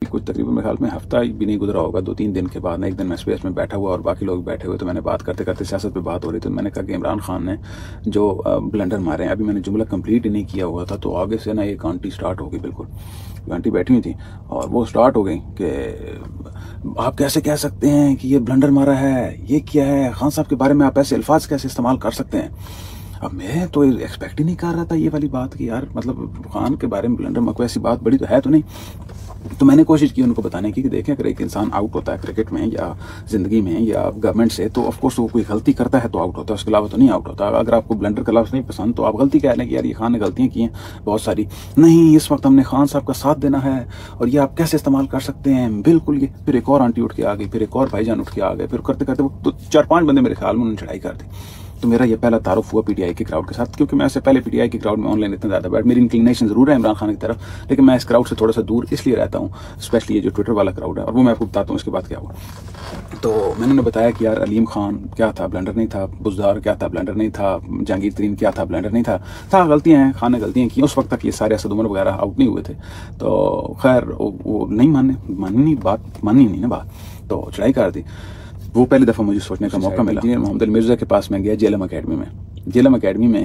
कुछ तकरीबन मेरे ख्याल में हफ्ता भी नहीं गुजरा होगा, 2-3 दिन के बाद ना एक दिन मैं स्पेस में बैठा हुआ और बाकी लोग बैठे हुए, तो मैंने बात करते करते सियासत पे बात हो रही, तो मैंने कहा कि इमरान खान ने जो ब्लंडर मारे हैं, अभी मैंने जुमला कंप्लीट ही नहीं किया हुआ था तो आगे से ना एक आंटी स्टार्ट हो गई, बिल्कुल आंटी बैठी हुई थी और वो स्टार्ट हो गई कि आप कैसे कह सकते हैं कि ये ब्लंडर मारा है, ये क्या है, खान साहब के बारे में आप ऐसे अल्फाज कैसे इस्तेमाल कर सकते हैं। अब मैं तो एक्सपेक्ट ही नहीं कर रहा था ये वाली बात कि यार मतलब खान के बारे में ब्लंडर कोई ऐसी बात बड़ी तो है तो नहीं। तो मैंने कोशिश की उनको बताने की कि देखें अगर एक इंसान आउट होता है क्रिकेट में या ज़िंदगी में या गवर्नमेंट से, तो ऑफ कोर्स वो कोई गलती करता है तो आउट होता है, उसके अलावा तो नहीं आउट होता। अगर आपको ब्लंडर का लफ्ज़ नहीं पसंद तो आप गलती कह लें कि यार ये खान ने गलतियाँ की हैं बहुत सारी, नहीं इस वक्त हमने खान साहब का साथ देना है और ये आप कैसे इस्तेमाल कर सकते हैं, बिल्कुल ये। फिर एक और आंटी उठ के आ गई, फिर एक और भाईजान उठ के आ गए, फिर करते करते वो तो 4-5 बंदे मेरे ख्याल में उन्होंने चढ़ाई कर दी। तो मेरा ये पहला तारुफ हुआ पीटीआई के क्राउड के साथ, क्योंकि मैं इससे पहले पीटीआई के क्राउड में ऑनलाइन इतना ज़्यादा बैठ, मेरी इंक्लिनेशन ज़रूर है इमरान खान की तरफ, लेकिन मैं इस क्राउड से थोड़ा सा दूर इसलिए रहता हूँ, स्पेशली ये जो ट्विटर वाला क्राउड है, और वो मैं आपको बताता हूँ इसके बाद क्या हुआ। तो मैंने उन्हें बताया कि यार अलीम खान क्या था, ब्लंडर नहीं था, बुज़दार क्या था, ब्लंडर नहीं था, जहांगीर तरीन क्या था, ब्लंडर नहीं था गलतियाँ हैं, खान ने गलतियाँ की। उस वक्त तक ये सारे असद उमर वगैरह आउट नहीं हुए थे, तो खैर वो नहीं मानी नहीं ना बात, तो चढ़ाई कर दी। वो पहली दफ़ा मुझे सोचने का मौका मिला। इंजीनियर मोहम्मद अली मिर्ज़ा के पास मैं गया जेलम अकेडमी में। जेलम अकेडमी में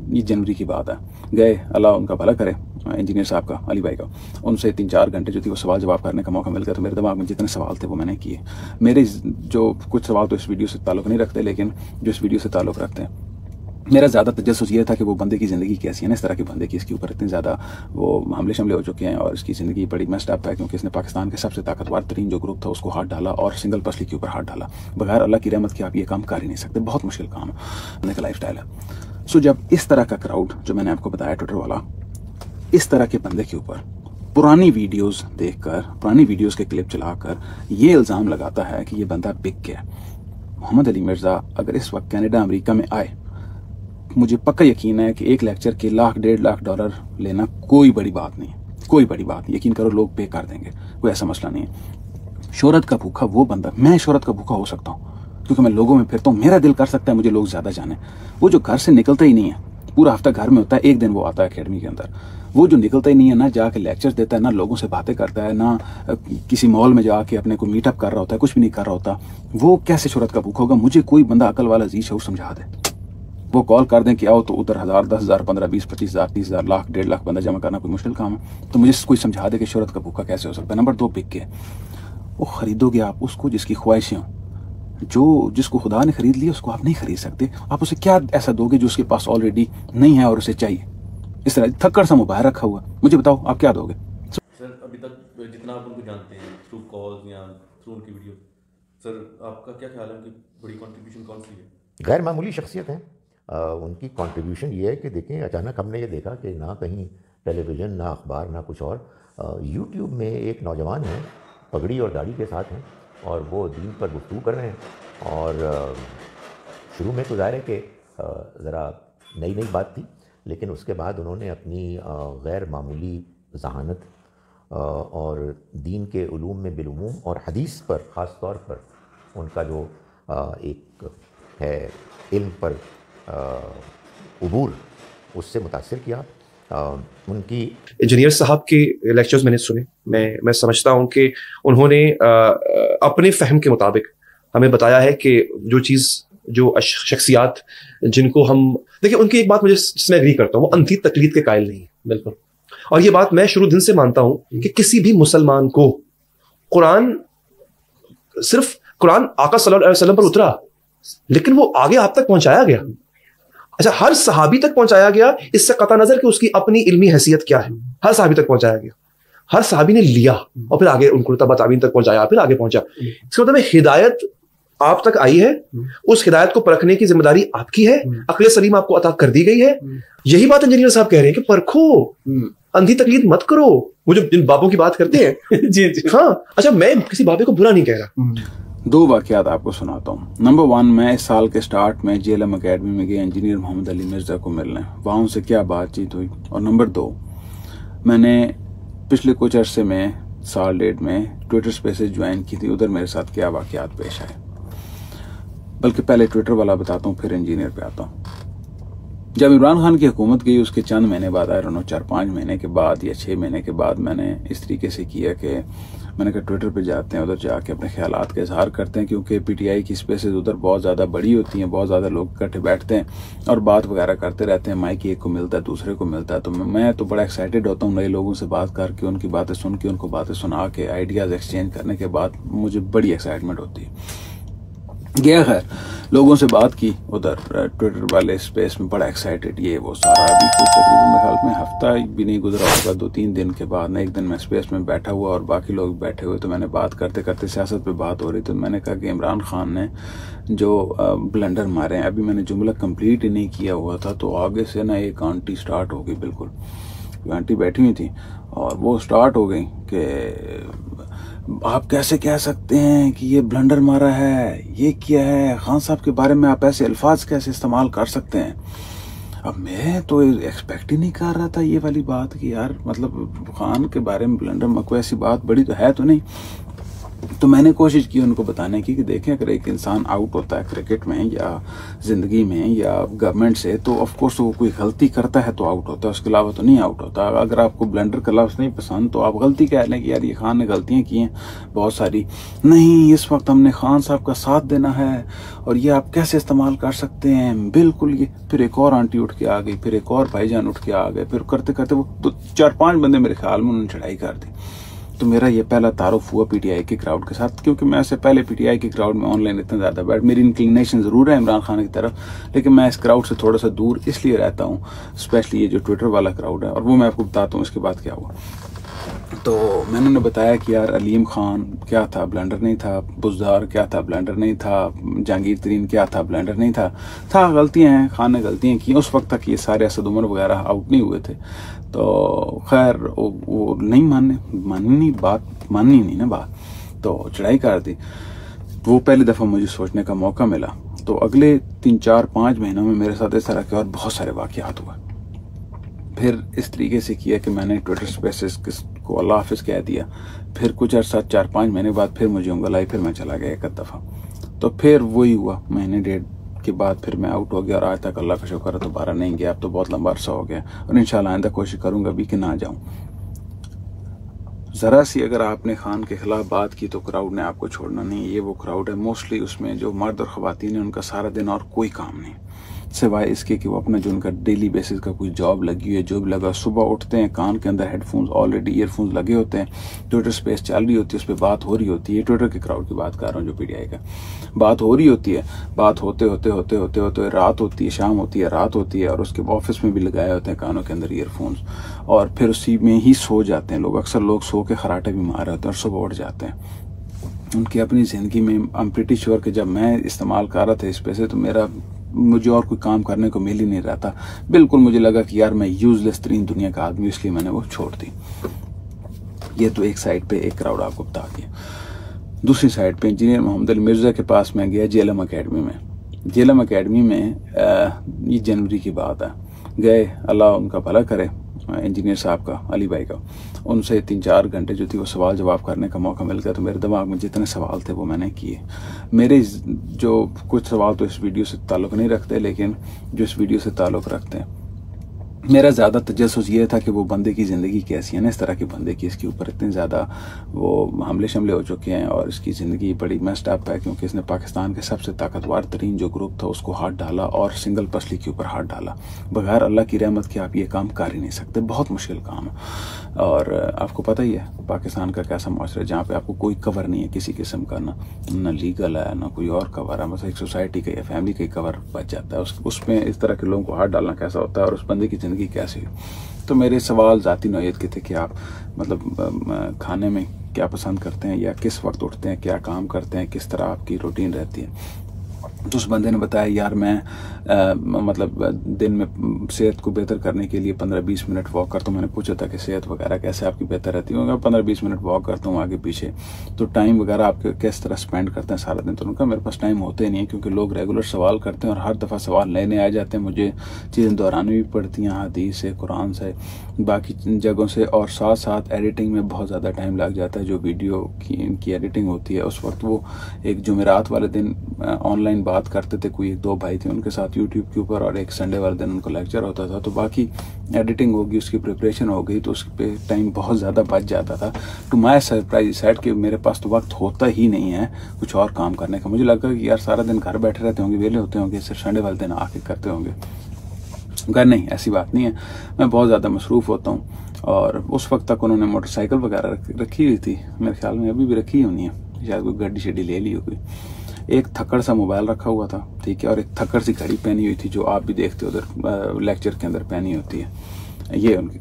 ये जनवरी की बात है, गए, अल्लाह उनका भला करे इंजीनियर साहब का, अली भाई का, उनसे 3-4 घंटे जो थी वो सवाल जवाब करने का मौका मिल गया। तो मेरे दिमाग में जितने सवाल थे वो मैंने किए। मेरे जो कुछ सवाल तो इस वीडियो से ताल्लुक़ नहीं रखते, लेकिन जो इस वीडियो से ताल्लुक़ रखते हैं, मेरा ज़्यादा तजस्सुस ये था कि वो बंदे की ज़िंदगी कैसी है ना, इस तरह के बंदे की, इसके ऊपर इतने ज़्यादा वो हमले शमले हो चुके हैं और इसकी ज़िंदगी बड़ी मेस्ड अप है, क्योंकि इसने पाकिस्तान के सबसे ताकतवर तरीन जो ग्रुप था उसको हाथ डाला और सिंगल पर्सली के ऊपर हाथ डाला। बगैर अल्लाह की रहमत के आप ये काम कर ही नहीं सकते, बहुत मुश्किल काम है, बंदे का लाइफ स्टाइल है। सो जब इस तरह का क्राउड जो मैंने आपको बताया ट्विटर वाला, इस तरह के बंदे के ऊपर पुरानी वीडियोज़ देखकर, पुरानी वीडियोज़ के क्लिप चलाकर ये इल्ज़ाम लगाता है कि ये बंदा बिक गया। मोहम्मद अली मिर्ज़ा अगर इस वक्त कनाडा अमेरिका में आए, मुझे पक्का यकीन है कि एक लेक्चर के $1-1.5 लेना कोई बड़ी बात नहीं, कोई बड़ी बात नहीं, यकीन करो लोग पे कर देंगे, कोई ऐसा मसला नहीं है। शोहरत का भूखा वो बंदा, मैं शोहरत का भूखा हो सकता हूँ क्योंकि मैं लोगों में फिरता हूँ, मेरा दिल कर सकता है मुझे लोग ज़्यादा जाने। वो जो घर से निकलता ही नहीं है, पूरा हफ्ता घर में होता है, एक दिन वो आता है अकेडमी के अंदर, वो जो निकलता ही नहीं है, ना जाके लेक्चर्स देता है, ना लोगों से बातें करता है, ना किसी मॉल में जाके अपने को मीटअप कर रहा होता है, कुछ भी नहीं कर रहा होता, वो कैसे शोहरत का भूखा होगा। मुझे कोई बंदा अकल वाला जी शऊर समझा दे, वो कॉल कर दें कि आओ, तो उधर 1000, 10,000, 15, 20, 25,000, 30,000, लाख, 1.5 लाख बंदा जमा करना कोई मुश्किल काम है। तो मुझे कोई समझा दे कि शोहरत का भूखा कैसे हो सकता है। नंबर 2, बिक के वो खरीदोगे आप उसको जिसकी ख्वाहिशें हों, जिसको खुदा ने खरीद लिया उसको आप नहीं खरीद सकते। आप उसे क्या ऐसा दोगे जो उसके पास ऑलरेडी नहीं है और उसे चाहिए। इस तरह थक्कड़ सा मोबाइल रखा हुआ, मुझे बताओ आप क्या दोगे। सर अभी तक जितना आप उनको जानते हैं थ्रू कॉल्स या थ्रू उनकी वीडियो, सर आपका क्या ख्याल है कि बड़ी कंट्रीब्यूशन कौन सी है? गैर मामूली शख्सियत है। उनकी कंट्रीब्यूशन ये है कि देखें, अचानक हमने ये देखा कि ना कहीं टेलीविज़न, ना अखबार, ना कुछ और, यूट्यूब में एक नौजवान है, पगड़ी और दाढ़ी के साथ हैं और वो दीन पर गुफ्तगू कर रहे हैं। और शुरू में तो ज़ाहिर है कि ज़रा नई बात थी, लेकिन उसके बाद उन्होंने अपनी गैर मामूली ज़हानत और दीन के उलूम में बिलुमूम और हदीस पर ख़ास तौर पर उनका जो एक है इल्म पर उबूर, उससे मुतासिर किया। उनकी इंजीनियर साहब के लेक्चर्स मैंने सुने, मैं समझता हूँ कि उन्होंने अपने फ़हम के मुताबिक हमें बताया है कि जो चीज़, जो शख्सियात जिनको हम देखिए, उनकी एक बात मुझे जिसमें एग्री करता हूँ, वो अंधी तकलीद के कायल नहीं है, बिल्कुल। और ये बात मैं शुरू दिन से मानता हूँ कि किसी भी मुसलमान को सिर्फ कुरान आका सल्लल्लाहु अलैहि वसल्लम पर उतरा, लेकिन वो आगे आप तक पहुंचाया गया। अच्छा, हर सहाबी तक पहुंचाया गया, इससे कता नजर कि उसकी अपनी इल्मी हैसियत क्या है, हर सहाबी तक पहुंचाया गया। हर सहाबी ने लिया और फिर आगे उनको तबा ताबीन तक पहुंचाया, फिर आगे पहुंचा। इसका मतलब हिदायत आप तक आई है, उस हिदायत को परखने की जिम्मेदारी आपकी है, अक्ल सलीम आपको अता कर दी गई है। यही बात इंजीनियर साहब कह रहे हैं कि परखो, अंधी तकलीद मत करो। वो जो जिन बापों की बात करते हैं जी जी, हाँ। अच्छा, मैं किसी बाबे को बुरा नहीं कह रहा। 2 वाक़यात आपको सुनाता हूँ। नंबर 1, मैं इस साल के स्टार्ट में जेएलएम अकेडमी में गया इंजीनियर मोहम्मद अली मिर्ज़ा को मिलने, वहाँ उनसे क्या बातचीत हुई। और नंबर 2, मैंने पिछले कुछ अरसे में, साल 1.5 में ट्विटर स्पेसेस ज्वाइन की थी, उधर मेरे साथ क्या वाक़यात पेश आए। बल्कि पहले ट्विटर वाला बताता हूँ, फिर इंजीनियर पे आता हूँ। जब इमरान खान की हुकूमत गई उसके चंद महीने बाद, आई डोंट नो 4-5 महीने के बाद या 6 महीने के बाद मैंने इस तरीके से किया कि मैंने कहा ट्विटर पे जाते हैं, उधर जाके अपने ख्यालात का इजहार करते हैं, क्योंकि पीटीआई की स्पेसेस उधर बहुत ज़्यादा बड़ी होती हैं, बहुत ज़्यादा लोग इकट्ठे बैठते हैं और बात वगैरह करते रहते हैं, माइक एक को मिलता है दूसरे को मिलता है। तो मैं तो बड़ा एक्साइटेड होता हूँ नए लोगों से बात करके, उनकी बातें सुन के, उनको बातें सुना के, आइडियाज़ एक्सचेंज करने के बाद मुझे बड़ी एक्साइटमेंट होती है। गया खैर, लोगों से बात की उधर ट्विटर वाले स्पेस में, बड़ा एक्साइटेड ये वो सारा। अभी कुछ तकरीबन मेरे ख्याल में हफ्ता भी नहीं गुजरा होगा, 2-3 दिन के बाद एक दिन मैं स्पेस में बैठा हुआ और बाकी लोग बैठे हुए, तो मैंने बात करते करते सियासत पे बात हो रही, तो मैंने कहा कि इमरान खान ने जो ब्लंडर मारे हैं, अभी मैंने जुमला कंप्लीट ही नहीं किया हुआ था, तो आगे से ना एक आंटी स्टार्ट हो गई, बिल्कुल आंटी बैठी हुई थी और वो स्टार्ट हो गई कि आप कैसे कह सकते हैं कि ये ब्लंडर मारा है, ये किया है, खान साहब के बारे में आप ऐसे अल्फाज कैसे इस्तेमाल कर सकते हैं। अब मैं तो एक्सपेक्ट ही नहीं कर रहा था ये वाली बात कि यार मतलब खान के बारे में ब्लंडर, कोई ऐसी बात बड़ी तो है तो नहीं। तो मैंने कोशिश की उनको बताने की कि देखें, अगर एक इंसान आउट होता है क्रिकेट में या ज़िंदगी में या गवर्नमेंट से, तो ऑफ कोर्स वो कोई गलती करता है तो आउट होता है, उसके अलावा तो नहीं आउट होता। अगर आपको ब्लंडर का लफ्ज़ नहीं पसंद तो आप गलती कह लें कि यार ये खान ने गलतियाँ की हैं बहुत सारी, नहीं इस वक्त हमने खान साहब का साथ देना है और ये आप कैसे इस्तेमाल कर सकते हैं, बिल्कुल ये। फिर एक और आंटी उठ के आ गई, फिर एक और भाईजान उठ के आ गए, फिर करते करते वो तो 4-5 बंदे मेरे ख्याल में उन्होंने चढ़ाई कर दी। तो मेरा ये पहला तारुफ हुआ पीटीआई के क्राउड के साथ, क्योंकि मैं इससे पहले पीटीआई के क्राउड में ऑनलाइन इतना ज़्यादा बैठ, मेरी इंक्लिनेशन ज़रूर है इमरान खान की तरफ, लेकिन मैं इस क्राउड से थोड़ा सा दूर इसलिए रहता हूँ, स्पेशली ये जो ट्विटर वाला क्राउड है। और वो मैं आपको बताता हूँ इसके बाद क्या हुआ। तो मैंने उन्हें बताया कि यार अलीम खान क्या था, ब्लंडर नहीं था, बुज़दार क्या था, ब्लंडर नहीं था, जहांगीर तरीन क्या था, ब्लंडर नहीं था गलतियाँ हैं, खान ने गलतियाँ की। उस वक्त तक ये सारे असद उमर वगैरह आउट नहीं हुए थे। तो खैर वो नहीं माननी नहीं ना बात, तो चढ़ाई कर दी। वो पहली दफ़ा मुझे सोचने का मौका मिला। तो अगले 3-4-5 महीनों में मेरे साथ इस तरह के और बहुत सारे वाक़यात हुए। फिर इस तरीके से किया कि मैंने ट्विटर स्पेसेस को अल्लाह हाफ़िज़ कह दिया। फिर कुछ अर्सा 4-5 महीने बाद फिर मुझे उंगल आई, फिर मैं चला गया एक दफ़ा। तो फिर वही हुआ, महीने डेढ़ के बाद फिर मैं आउट हो गया और आज तक अल्लाह का शुक्र है दोबारा नहीं गया। अब तो बहुत लंबा अरसा हो गया और इंशाल्लाह आइंदा कोशिश करूँगा भी कि ना जाऊँ। ज़रा सी अगर आपने खान के खिलाफ बात की तो क्राउड ने आपको छोड़ना नहीं। ये वो क्राउड है मोस्टली, उसमें जो मर्द और ख़वातीन हैं उनका सारा दिन और कोई काम नहीं सिवाय इसके कि वो अपना जो उनका डेली बेसिस का कोई जॉब लगी हुई है, जो भी लगा, सुबह उठते हैं, कान के अंदर हेडफोन्स ऑलरेडी ईयरफोन्स लगे होते हैं, ट्विटर स्पेस चल रही होती है, उस पर बात हो रही होती है। ट्विटर के क्राउड की बात कर रहा हूँ जो पीटीआई का, बात हो रही होती है, बात होते होते रात होती है, शाम होती है, रात होती है, और उसके ऑफिस में भी लगाए होते हैं कानों के अंदर ईयरफोन्स, और फिर उसी में ही सो जाते हैं लोग। अक्सर लोग सो के खराटे भी मार रहे होते हैं और सुबह उठ जाते हैं। उनकी अपनी ज़िंदगी में आई एम प्रीटी श्योर कि जब मैं इस्तेमाल कर रहा था इस पे से तो मुझे और कोई काम करने को मिल ही नहीं रहा था। बिल्कुल मुझे लगा कि यार मैं यूजलेस तरीन दुनिया का आदमी, इसलिए मैंने वो छोड़ दी। ये तो एक साइड पे एक क्राउड आपको बता दिया। दूसरी साइड पे इंजीनियर मोहम्मद अली मिर्ज़ा के पास मैं गया जेएलएम अकेडमी में। जेएलएम अकेडमी में ये जनवरी की बात है, गए, अल्लाह उनका भला करे, इंजीनियर साहब का, अली भाई का, उनसे 3-4 घंटे जो थी वो सवाल जवाब करने का मौका मिल गया। तो मेरे दिमाग में जितने सवाल थे वो मैंने किए। मेरे जो कुछ सवाल तो इस वीडियो से ताल्लुक़ नहीं रखते, लेकिन जो इस वीडियो से ताल्लुक़ रखते हैं, मेरा ज़्यादा तजस्सुस ये था कि वो बंदे की ज़िंदगी कैसी है ना, इस तरह के बंदे की, इसके ऊपर इतने ज़्यादा वो हमले शमले हो चुके हैं और इसकी ज़िंदगी बड़ी मेस्ड अप है, क्योंकि इसने पाकिस्तान के सबसे ताकतवर तरीन जो ग्रुप था उसको हाथ डाला और सिंगल पसली के ऊपर हाथ डाला। बगैर अल्लाह की रहमत के आप ये काम कर ही नहीं सकते, बहुत मुश्किल काम है। और आपको पता ही है पाकिस्तान का कैसा माशरा है, जहाँ पे आपको कोई कवर नहीं है किसी किस्म का, ना लीगल है ना कोई और कवर है, मतलब एक सोसाइटी का या फैमिली का कवर बच जाता है। उसमें इस तरह के लोगों को हाथ डालना कैसा होता है और उस बंदे की ज़िंदगी कैसी है। तो मेरे सवाल ज़ाती नौयत के थे कि आप मतलब खाने में क्या पसंद करते हैं, या किस वक्त उठते हैं, क्या काम करते हैं, किस तरह आपकी रूटीन रहती है। तो उस बंदे ने बताया यार मैं मतलब दिन में सेहत को बेहतर करने के लिए 15-20 मिनट वॉक करता हूँ। मैंने पूछा था कि सेहत वगैरह कैसे आपकी बेहतर रहती है, 15-20 मिनट वॉक करता हूँ आगे पीछे। तो टाइम वगैरह आप किस तरह स्पेंड करते हैं सारा दिन? तो उनका मेरे पास टाइम होते ही नहीं है, क्योंकि लोग रेगुलर सवाल करते हैं और हर दफ़ा सवाल नए नए आ जाते हैं, मुझे चीज़ें दोहरानी भी पड़ती हैं, हदीस से, कुरान से, बाकी जगहों से, और साथ साथ एडिटिंग में बहुत ज़्यादा टाइम लग जाता है। जो वीडियो की इनकी एडिटिंग होती है उस वक्त वो एक जुमेरात वाले दिन ऑनलाइन बात करते थे, कोई 2 भाई थे उनके साथ यूट्यूब के ऊपर, और एक संडे वाले दिन उनको लेक्चर होता था, तो बाकी एडिटिंग होगी, उसकी प्रिपरेशन हो गई, तो उस पर टाइम बहुत ज़्यादा बच जाता था। टू माई सरप्राइज सेट कि मेरे पास तो वक्त होता ही नहीं है कुछ और काम करने का। मुझे लगा कि यार सारा दिन घर बैठे रहते होंगे, वेले होते होंगे, सिर्फ संडे वाले दिन आके करते होंगे। मगर नहीं, ऐसी बात नहीं है, मैं बहुत ज़्यादा मसरूफ़ होता हूँ। और उस वक्त तक उन्होंने मोटरसाइकिल वगैरह रखी हुई थी, मेरे ख्याल में अभी भी रखी होनी है, शायद कोई गड्डी शड्डी ले ली हो कोई। एक थक्कड़ सा मोबाइल रखा हुआ था, ठीक है, और एक थक्कड़ सी घड़ी पहनी हुई थी, जो आप भी देखते हो उधर लेक्चर के अंदर पहनी होती है। ये उनकी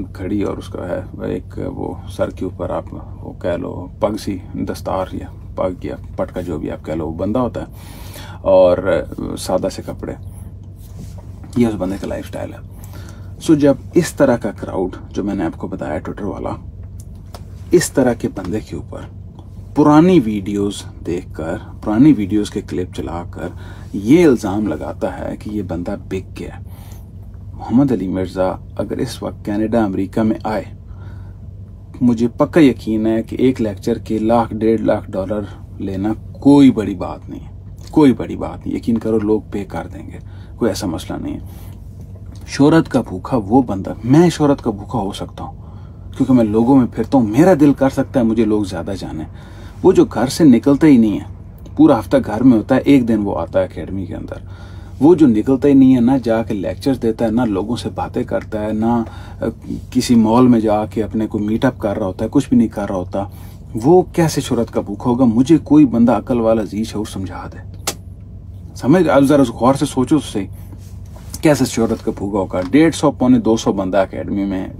घड़ी और उसका है एक वो सर के ऊपर आप वो कह लो पग सी, दस्तार या पग या पटका जो भी आप कह लो, वो बंदा होता है, और सादा से कपड़े, ये उस बंदे का लाइफ स्टाइल है। सो जब इस तरह का क्राउड जो मैंने आपको बताया ट्विटर वाला, इस तरह के बंदे के ऊपर पुरानी वीडियोस देखकर, पुरानी वीडियोस के क्लिप चलाकर ये इल्ज़ाम लगाता है कि ये बंदा बिक गया। मोहम्मद अली मिर्ज़ा अगर इस वक्त कनाडा अमेरिका में आए, मुझे पक्का यकीन है कि एक लेक्चर के $1 डेढ़ लाख लेना कोई बड़ी बात नहीं है, कोई बड़ी बात नहीं, यकीन करो लोग पे कर देंगे, कोई ऐसा मसला नहीं है। शोहरत का भूखा वो बंदा, मैं शोहरत का भूखा हो सकता हूँ क्योंकि मैं लोगों में फिरता हूँ, मेरा दिल कर सकता है मुझे लोग ज़्यादा जाने। वो जो घर से निकलता ही नहीं है, पूरा हफ्ता घर में होता है, एक दिन वो आता है एकेडमी के अंदर, वो जो निकलता ही नहीं है, ना जाके लेक्चर्स देता है, ना लोगों से बातें करता है, ना किसी मॉल में जाके अपने को मीटअप कर रहा होता है, कुछ भी नहीं कर रहा होता, वो कैसे शोहरत का भूखा होगा? मुझे कोई बंदा अकल वाला जी शऊर समझा दे। समझ, अब जरा गौर से सोचो तो सही, कैसे शोहरत का भूखा होगा? 150 पौने 200 बंदा एकेडमी में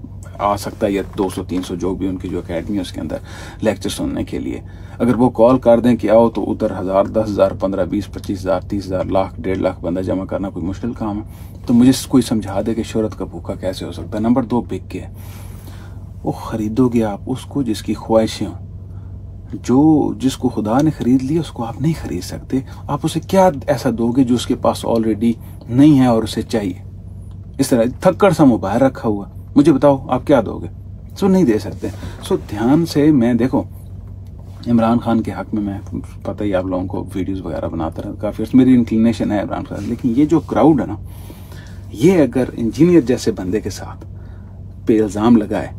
आ सकता है, या 200-300 जो भी उनकी जो एकेडमी है उसके अंदर लेक्चर सुनने के लिए। अगर वो कॉल कर दें कि आओ, तो उधर 1000, 10,000, 15, 20, 25,000, 30,000, लाख, 1.5 लाख बंदा जमा करना कोई मुश्किल काम है। तो मुझे कोई समझा दे कि शोहरत का भूखा कैसे हो सकता है। नंबर 2, बिक गया। वो खरीदोगे आप उसको जिसकी ख्वाहिशें हों, जो जिसको खुदा ने खरीद लिया उसको आप नहीं खरीद सकते। आप उसे क्या ऐसा दोगे जो उसके पास ऑलरेडी नहीं है और उसे चाहिए? इस तरह थक्कड़ सा मोबाइल रखा हुआ, मुझे बताओ आप क्या दोगे? सो नहीं दे सकते। सो ध्यान से, मैं देखो इमरान खान के हक में मैं पता ही आप लोगों को वीडियोस वगैरह बनाता रहता, काफ़ी मेरी इंक्लिनेशन है इमरान खान, लेकिन ये जो क्राउड है ना, ये अगर इंजीनियर जैसे बंदे के साथ पे इल्ज़ाम लगाए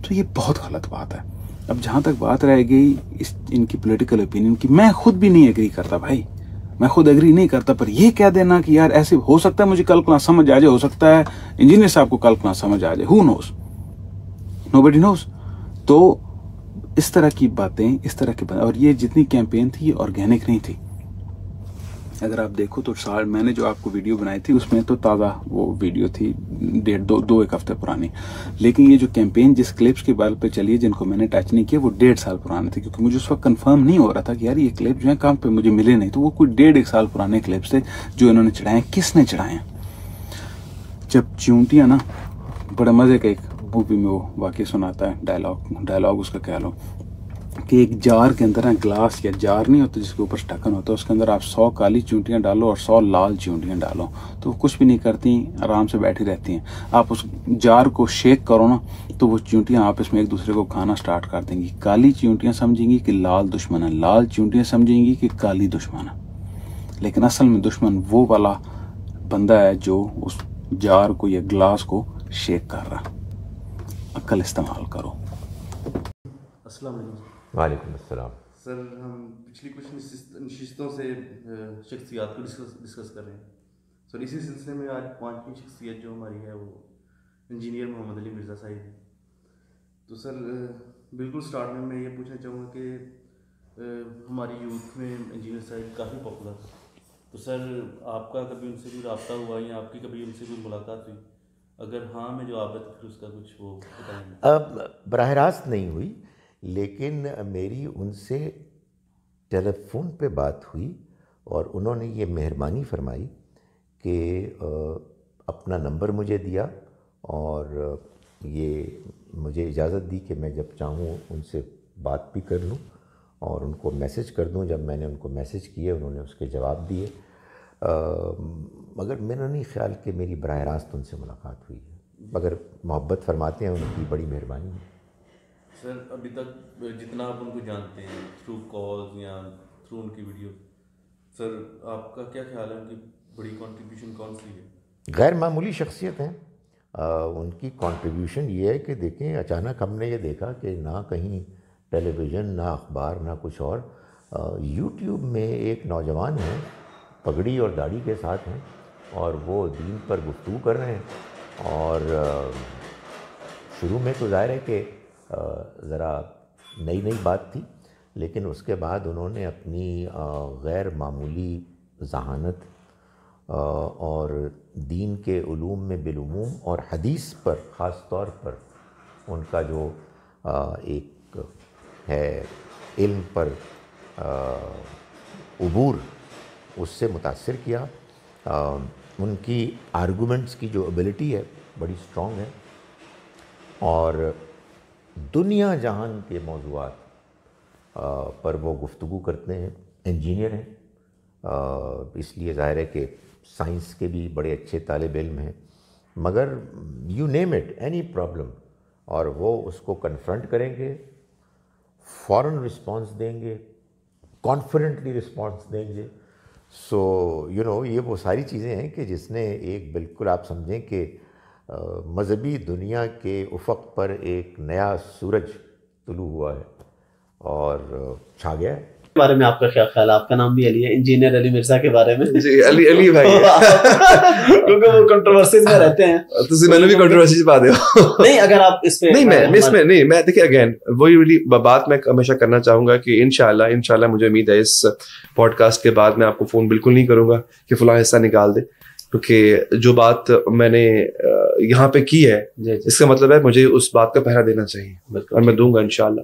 तो ये बहुत गलत बात है। अब जहाँ तक बात रह गई इनकी पॉलिटिकल ओपिनियन की, मैं खुद भी नहीं एग्री करता भाई, मैं खुद एग्री नहीं करता, पर ये कह देना कि यार ऐसे हो सकता है मुझे कल ना समझ आ जाए, हो सकता है इंजीनियर साहब को कल ना समझ आ जाए, हु नोस, नोबडी नोस। तो इस तरह की बातें, इस तरह की और ये जितनी कैंपेन थी ये ऑर्गेनिक नहीं थी। अगर आप देखो तो साल मैंने जो आपको वीडियो बनाई थी उसमें तो ताज़ा वो वीडियो थी, 1.5-2 हफ्ते पुरानी, लेकिन ये जो कैंपेन जिस क्लिप्स के बारे पे चली है जिनको मैंने टच नहीं किया वो 1.5 साल पुराने थे, क्योंकि मुझे उस वक्त कंफर्म नहीं हो रहा था कि यार ये क्लिप जो है कहाँ पे मुझे मिले नहीं, तो वो कोई 1.5 साल पुराने क्लिप्स थे जो इन्होंने चढ़ाए। किसने चढ़ाए? जब चूंटियाँ ना, बड़े मज़े का एक मूवी में वो वाकई सुनाता है, डायलॉग उसका कह लो, कि एक जार के अंदर ना, ग्लास या जार नहीं होता जिसके ऊपर ढक्कन होता है, उसके अंदर आप 100 काली चूंटियाँ डालो और 100 लाल चूंटियाँ डालो, तो वो कुछ भी नहीं करती, आराम से बैठी रहती हैं। आप उस जार को शेक करो ना, तो वो चूंटियाँ आपस में एक दूसरे को खाना स्टार्ट कर देंगी। काली चूंटियाँ समझेंगी कि लाल दुश्मन है, लाल चूंटियाँ समझेंगी कि काली दुश्मन है, लेकिन असल में दुश्मन वो वाला बंदा है जो उस जार को या ग्लास को शेक कर रहा। अक्ल इस्तेमाल करो। अस्सलाम वालेकुम। वालेकुम अस्सलाम। सर, हम पिछली कुछ नशिस्तों से शख्सियात को डिस्कस कर रहे हैं। सर, इसी सिलसिले में आज 5वीं शख्सियत जो हमारी है वो इंजीनियर मोहम्मद अली मिर्ज़ा साहिब है। तो सर, बिल्कुल स्टार्ट में मैं ये पूछना चाहूँगा कि हमारी यूथ में इंजीनियर साहिब काफ़ी पॉपुलर है, तो सर आपका कभी उनसे कोई रब्ता हुआ या आपकी कभी उनसे कोई मुलाकात हुई? अगर हाँ में जवाब है तो फिर उसका कुछ वो बताएंगे। अब बराह रास्त नहीं हुई, लेकिन मेरी उनसे टेलीफोन पे बात हुई और उन्होंने ये मेहरबानी फरमाई कि अपना नंबर मुझे दिया और ये मुझे इजाज़त दी कि मैं जब चाहूँ उनसे बात भी कर लूँ और उनको मैसेज कर दूँ। जब मैंने उनको मैसेज किए उन्होंने उसके जवाब दिए, मगर मैंने नहीं ख्याल कि मेरी बराह रास्त उनसे मुलाकात हुई है, मगर मोहब्बत फरमाते हैं, उनकी बड़ी मेहरबानी है। सर, अभी तक जितना आप उनको जानते हैं थ्रू कॉल्स या थ्रू उनकी वीडियो, سر آپ کا کیا خیال ہے ان کی بڑی کنٹریبیوشن کون سی ہے؟ غیر معمولی شخصیت ہیں. ان کی کنٹریبیوشن یہ ہے کہ دیکھیں اچانک ہم نے یہ دیکھا کہ نہ کہیں ٹیلی ویژن، نہ اخبار، نہ کچھ اور، یوٹیوب میں ایک نوجوان ہیں، پگڑی اور داڑھی کے ساتھ ہیں، اور وہ دین پر گفتگو کر رہے ہیں. اور شروع میں تو ظاہر ہے کہ ذرا نئی بات تھی، لیکن اس کے بعد انہوں نے اپنی غیر معمولی ذہانت اور دین کے علوم میں بالعموم اور حدیث پر خاص طور پر ان کا جو ایک ہے علم پر عبور، اس سے متاثر کیا. ان کی آرگومنٹس کی جو ایبلٹی ہے بڑی اسٹرانگ ہے، اور دنیا جہان کے موضوعات پر وہ گفتگو کرتے ہیں. انجینئر ہیں، اس لیے ظاہر ہے کہ سائنس کے بھی بڑے اچھے طالب علم ہیں، مگر you name it, any problem, اور وہ اس کو کنفرنٹ کریں گے، فوراً رسپانس دیں گے، کانفیڈنٹلی رسپانس دیں گے. سو یہ وہ ساری چیزیں ہیں کہ جس نے ایک بالکل آپ سمجھیں کہ مذہبی دنیا کے افق پر ایک نیا سورج طلوع ہوا ہے اور چھا گیا ہے. بارے میں آپ کا کیا خیال ہے؟ آپ کا نام بھی علی ہے، انجینئر علی مرزا کے بارے میں. جی علی بھائی کیونکہ وہ کنٹروورسیز میں رہتے ہیں. تو میں نے بھی کنٹروورسی چھپا دیا. نہیں، اگر آپ اس پہ میں دیکھیں اگین وہی بات میں ہمیشہ کرنا چاہوں گا کہ انشاءاللہ مجھے امید ہے اس پوڈ کاسٹ کے بعد میں آپ کو فون بالکل نہیں کروں گا کہ فلاں حصہ نکال دے، کیونکہ جو بات میں نے یہاں پہ کی ہے اس کا مطلب ہے مجھے اس بات کا پہرا دینا چاہیے، اور میں دوں گا انشاءاللہ.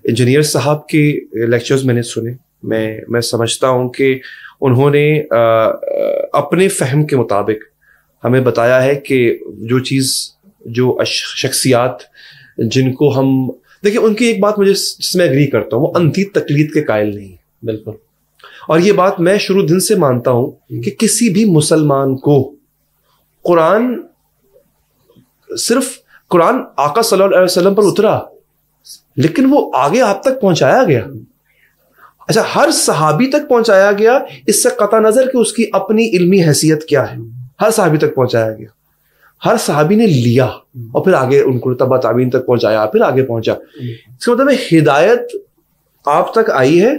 انجینئر صاحب کے لیکچرز میں نے سنے، میں سمجھتا ہوں کہ انہوں نے اپنے فہم کے مطابق ہمیں بتایا ہے کہ جو شخصیات جن کو ہم دیکھیں، ان کی ایک بات مجھے جس میں اگری کرتا ہوں، وہ اندھی تقلید کے قائل نہیں. بالکل. اور یہ بات میں شروع دن سے مانتا ہوں کہ کسی بھی مسلمان کو صرف قرآن آقا صلی اللہ علیہ وسلم پر اترا، لیکن وہ آگے آپ تک پہنچایا گیا. اچھا، ہر صحابی تک پہنچایا گیا، اس سے قطع نظر کہ اس کی اپنی علمی حیثیت کیا ہے، ہر صحابی تک پہنچایا گیا. ہر صحابی نے لیا اور پھر آگے ان کو تبع تابعین تک پہنچایا، پھر آگے پہنچا. اس کا مطلب ہے ہدایت آپ تک آئی ہے،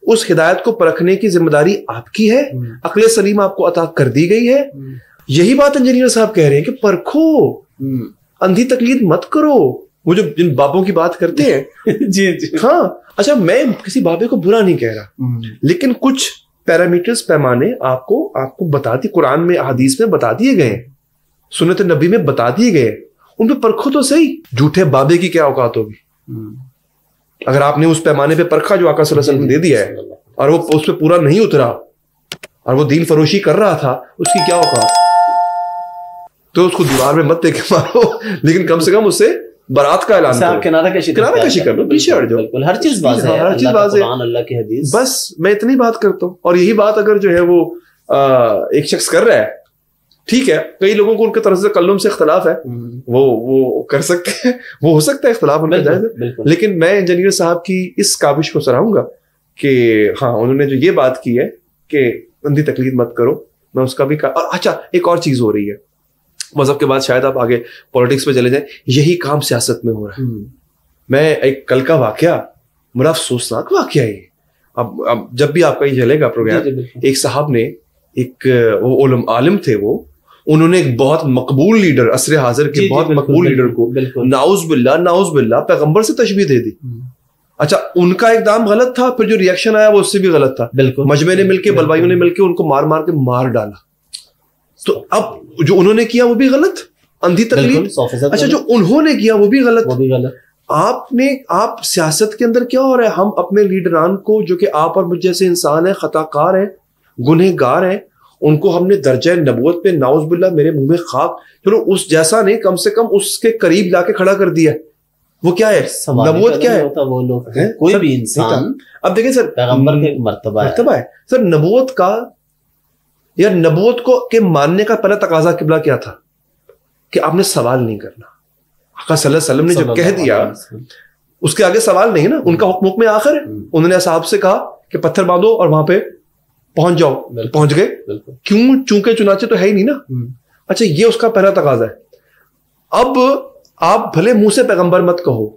اس ہدایت کو پرکھنے کی ذمہ داری آپ کی ہے، عقل سلیم آپ کو عطا کر دی گئی ہے. یہی بات انجینئر صاحب کہہ رہے ہیں کہ پرکھو، اندھی تقلید مت کرو. وہ جو جن بابوں کی بات کرتے ہیں جی ہاں، اچھا میں کسی بابے کو برا نہیں کہہ رہا، لیکن کچھ پیرامیٹرز، پیمانے آپ کو بتا دی، قرآن میں احادیث میں بتا دیے گئے، سنت نبی میں بتا دیے گئے، ان پہ پرکھو تو صحیح. جھوٹے بابے کی کیا اوقات ہوگی اگر آپ نے اس پیمانے پہ پرکھا جو آقا صلی اللہ علیہ وسلم نے دے دیا ہے، اور وہ اس پہ پورا نہیں اترا اور وہ دین فروشی کر رہا تھا، اس کی کیا اوقات؟ تو اس کو دیوار میں مت دے کے مارو، لیکن کم سے کم اس سے برات کا اعلان کرو، کنارہ کشی کر لو، پیچھے ہٹ جاؤ. ہر چیز واضح ہے، ہر چیز واضح ہے، اللہ کی حدیث. بس میں اتنی بات کرتا ہوں. اور یہی بات اگر جو ہے وہ ایک شخص کر رہا ہے، ٹھیک ہے، کئی لوگوں کو ان کے طرز تکلم سے اختلاف ہے، وہ کر سکتے ہیں، وہ ہو سکتا ہے اختلاف ان کا جائز ہے، لیکن میں انجینئر صاحب کی اس کاوش کو سراہوں گا کہ ہاں انہوں نے جو یہ بات کی ہے کہ اندھی تقلید مت کرو، میں اس کا بھی اچھا ایک اور چیز ہو رہی ہے مذہب کے بعد، شاید آپ آگے پولیٹکس پہ چلے جائیں، یہی کام سیاست میں ہو رہا ہے. میں ایک کل کا واقعہ بڑا افسوسناک واقعہ ہے. اب جب بھی آپ کا یہ چلے گا پروگرام، ایک صاحب نے ایک عالم تھے، وہ انہوں نے ایک بہت مقبول لیڈر، عصر حاضر کے بہت مقبول لیڈر کو نعوذ باللہ پیغمبر سے تشبیہ دے دی. اچھا ان کا اقدام غلط تھا، پھر جو ریئیکشن آیا وہ اس سے بھی غلط تھا. مجمع نے مل کے، بلوائیوں نے مل کے ان کو مار ڈالا. تو اب جو انہوں نے کیا وہ بھی غلط، اندھی تقلید. اچھا جو انہوں نے کیا وہ بھی غلط. آپ سیاست کے اندر کیا ہو رہا ہے؟ ہم اپنے لیڈران کو جو کہ آپ اور مجھ جیسے انسان ہیں، خطا کار ہیں، گنہگار ہیں، ان کو ہم نے درجہ نبوت پہ نعوذ باللہ میرے منہ میں خاک، چلو اس جیسا نہیں، کم سے کم اس کے قریب لا کے کھڑا کر دیا. وہ کیا ہے نبوت؟ کیا ہے وہ لوگ کوئی بھی انسان. اب دیکھیں سر، پیغمبر کا ایک مرتبہ ہے سر نبوت کا، یا نبوت کو کہ ماننے کا پہلا تقاضا قبلہ کیا تھا کہ آپ نے سوال نہیں کرنا. آقا صلی اللہ علیہ وسلم نے جب کہہ دیا، اس کے آگے سوال نہیں ہے نا، ان کا حکم آخر ہے. انہوں نے اصحاب سے کہا کہ پتھر باندھو اور وہاں پہ پہنچ جاؤ، پہنچ گئے. کیوں؟ چونکہ چنانچہ تو ہے ہی نہیں نا. اچھا یہ اس کا پہلا تقاضا ہے. اب آپ بھلے منہ سے پیغمبر مت کہو،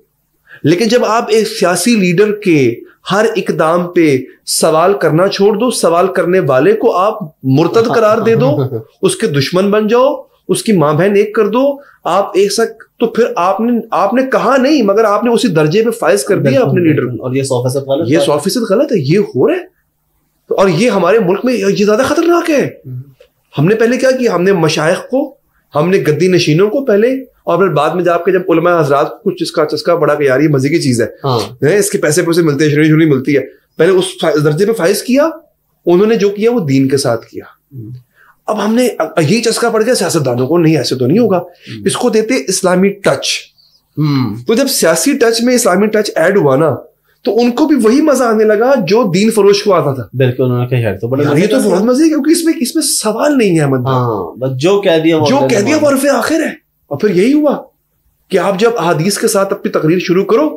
لیکن جب آپ ایک سیاسی لیڈر کے ہر اقدام پہ سوال کرنا چھوڑ دو، سوال کرنے والے کو آپ مرتد قرار دے دو، اس کے دشمن بن جاؤ، اس کی ماں بہن ایک کر دو، آپ ایک ساتھ، تو پھر آپ نے کہا نہیں مگر آپ نے اسی درجے پہ فائز کر دیا اپنے لیڈر کو. اور یہ 100% غلط، یہ 100% غلط ہے. یہ ہو رہا ہے اور یہ ہمارے ملک میں یہ زیادہ خطرناک ہے. ہم نے پہلے کیا کیا؟ ہم نے مشائخ کو، ہم نے گدی نشینوں کو پہلے، اور پھر بعد میں جا کے جب علماء حضرات کو کچھ چسکا بڑا کہ یار یہ مزے کی چیز ہے، اس کے پیسے ملتے ہیں، شرعی ملتی ہے، پہلے اس درجے پہ فائز کیا. انہوں نے جو کیا وہ دین کے ساتھ کیا. اب ہم نے یہی چسکا پڑ گیا سیاستدانوں کو، نہیں ایسے تو نہیں ہوگا، اس کو دیتے اسلامی ٹچ. تو جب سیاسی ٹچ میں اسلامی ٹچ ایڈ ہوا نا تو ان کو بھی وہی مزہ آنے لگا جو دین فروش کو آتا تھا. بالکل، انہوں نے کہا تو بڑا یہ تو بہت مزے، کیونکہ اس میں سوال نہیں ہے احمد. جو کہہ دیا وہ عرف آخر ہے. اور پھر یہی ہوا کہ آپ جب احادیث کے ساتھ اپنی تقریر شروع کرو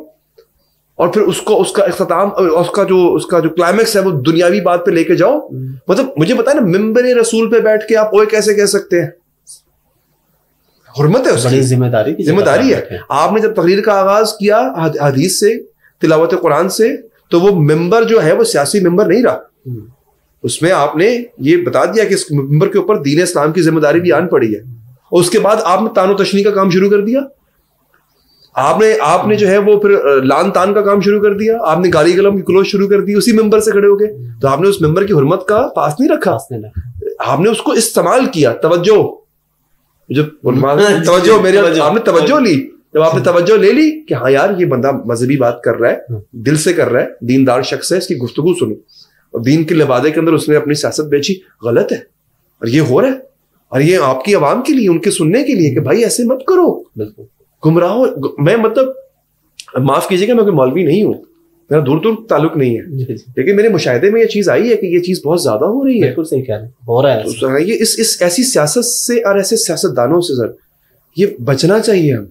اور پھر اس کا اختتام، اس کا جو کلائمیکس ہے وہ دنیاوی بات پہ لے کے جاؤ. مطلب مجھے بتائیں نا، ممبر رسول پہ بیٹھ کے آپ اوے کیسے کہہ سکتے ہیں؟ حرمت ہے، اس کی ذمہ داری ہے. آپ نے جب تقریر کا آغاز کیا حدیث سے، تلاوت قرآن سے، تو وہ ممبر جو ہے وہ سیاسی ممبر نہیں رہا. اس میں آپ نے یہ بتا دیا کہ اس ممبر کے اوپر دین اسلام کی ذمہ داری بھی آن پڑی ہے. اور اس کے بعد آپ نے تان و تشنیع کا کام شروع کر دیا. آپ نے جو ہے وہ پھر لان تان کا کام شروع کر دیا. آپ نے گالی گلم کی کلوز شروع کر دی اسی ممبر سے کھڑے ہو کے. تو آپ نے اس ممبر کی حرمت کا پاس نہیں رکھا، آپ نے اس کو استعمال کیا. توجہ، آپ نے توجہ لی. جب آپ نے توجہ لے لی کہ ہاں یار یہ بندہ مذہبی بات کر رہا ہے، دل سے کر رہا ہے، دیندار شخص ہے، اس کی گفتگو سنو، اور دین کے لبادے کے اندر اس نے اپنی سیاست بیچی، غلط ہے. اور یہ ہو رہا ہے، اور یہ آپ کی عوام کے لیے، ان کے سننے کے لیے کہ بھائی ایسے مت کرو. گمراہ میں، مطلب معاف کیجیے گا، میں کوئی مولوی نہیں ہوں، میرا دور دور تعلق نہیں ہے، لیکن میرے مشاہدے میں یہ چیز آئی ہے کہ یہ چیز بہت زیادہ ہو رہی ہے. بالکل صحیح کہہ رہے ہیں، ہو رہا ہے. یہ اس ایسی سیاست سے اور ایسے سیاست دانوں سے سر یہ بچنا چاہیے. ہم